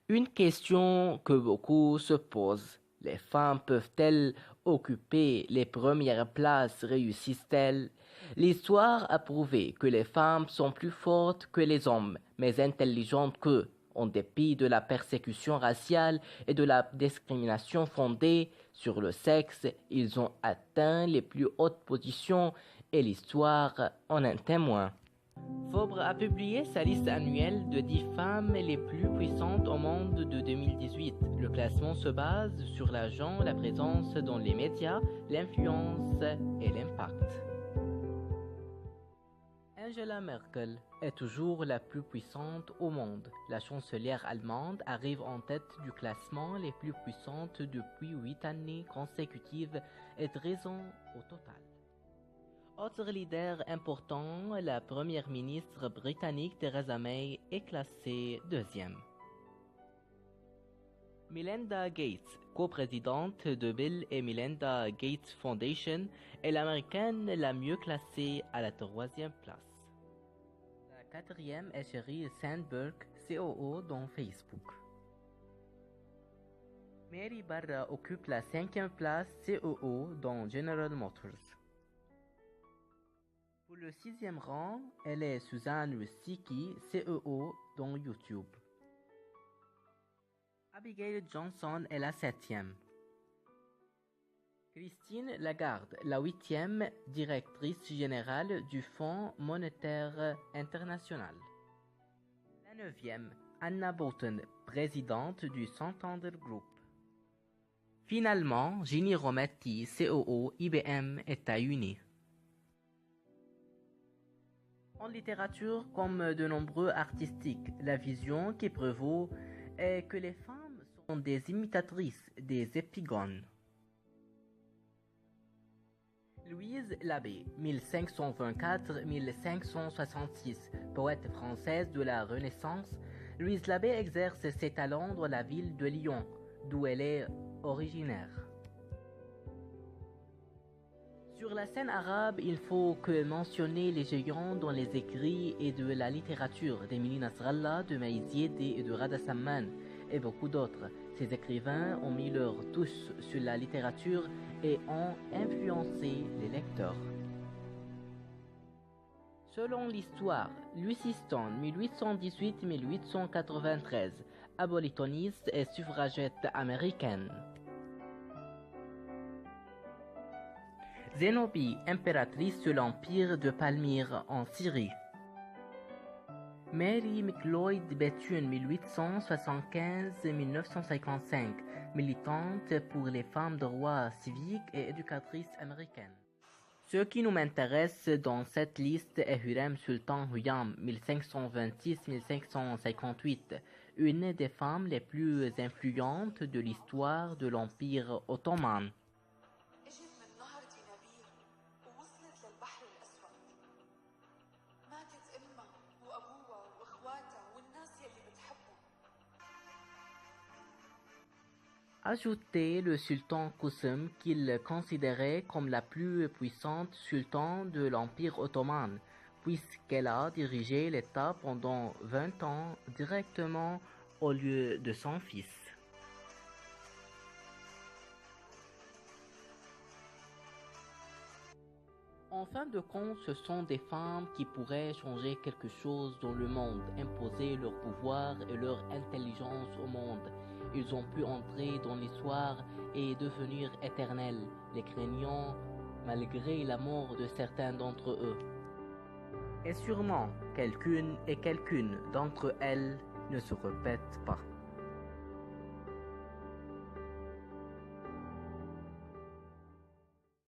Une question que beaucoup se posent. Les femmes peuvent-elles occuper les premières places? Réussissent-elles? L'histoire a prouvé que les femmes sont plus fortes que les hommes, mais intelligentes qu'eux. En dépit de la persécution raciale et de la discrimination fondée sur le sexe, ils ont atteint les plus hautes positions et l'histoire en est témoin. Forbes a publié sa liste annuelle de 10 femmes les plus puissantes au monde de 2018. Le classement se base sur l'argent, la présence dans les médias, l'influence et l'impact. Angela Merkel est toujours la plus puissante au monde. La chancelière allemande arrive en tête du classement les plus puissantes depuis 8 années consécutives et 13 ans au total. Autre leader important, la première ministre britannique Theresa May est classée deuxième. Melinda Gates, coprésidente de Bill et Melinda Gates Foundation, est l'américaine la mieux classée à la troisième place. La quatrième est Sheryl Sandberg, COO dans Facebook. Mary Barra occupe la cinquième place, COO dans General Motors. Pour le sixième rang, elle est Suzanne Wojcicki, CEO dans YouTube. Abigail Johnson est la septième. Christine Lagarde, la huitième directrice générale du Fonds monétaire international. La neuvième, Anna Bolton, présidente du Santander Group. Finalement, Ginny Rometty, COO IBM États-Unis. En littérature, comme de nombreux artistiques, la vision qui prévaut est que les femmes sont des imitatrices, des épigones. Louise Labbé, 1524-1566, poète française de la Renaissance, Louise Labbé exerce ses talents dans la ville de Lyon, d'où elle est originaire. Sur la scène arabe, il faut que mentionner les géants dans les écrits et de la littérature d'Émilie Nasrallah, de Maïs Yedi et de Rada Samman, et beaucoup d'autres. Ces écrivains ont mis leur touche sur la littérature et ont influencé les lecteurs. Selon l'histoire, Lucistan, 1818-1893, abolitionniste et suffragette américaine. Zénobie, impératrice de l'Empire de Palmyre en Syrie. Mary McLeod Bethune, 1875-1955, militante pour les femmes de droits civiques et éducatrice américaine. Ce qui nous intéresse dans cette liste est Hürrem Sultan Hüyam, 1526-1558, une des femmes les plus influentes de l'histoire de l'Empire ottoman. Ajoutez le sultan Kusum qu'il considérait comme la plus puissante sultane de l'Empire ottoman, puisqu'elle a dirigé l'État pendant 20 ans directement au lieu de son fils. En fin de compte, ce sont des femmes qui pourraient changer quelque chose dans le monde, imposer leur pouvoir et leur intelligence au monde. Ils ont pu entrer dans l'histoire et devenir éternels, les craignant malgré la mort de certains d'entre eux. Et sûrement, quelqu'une d'entre elles ne se répète pas.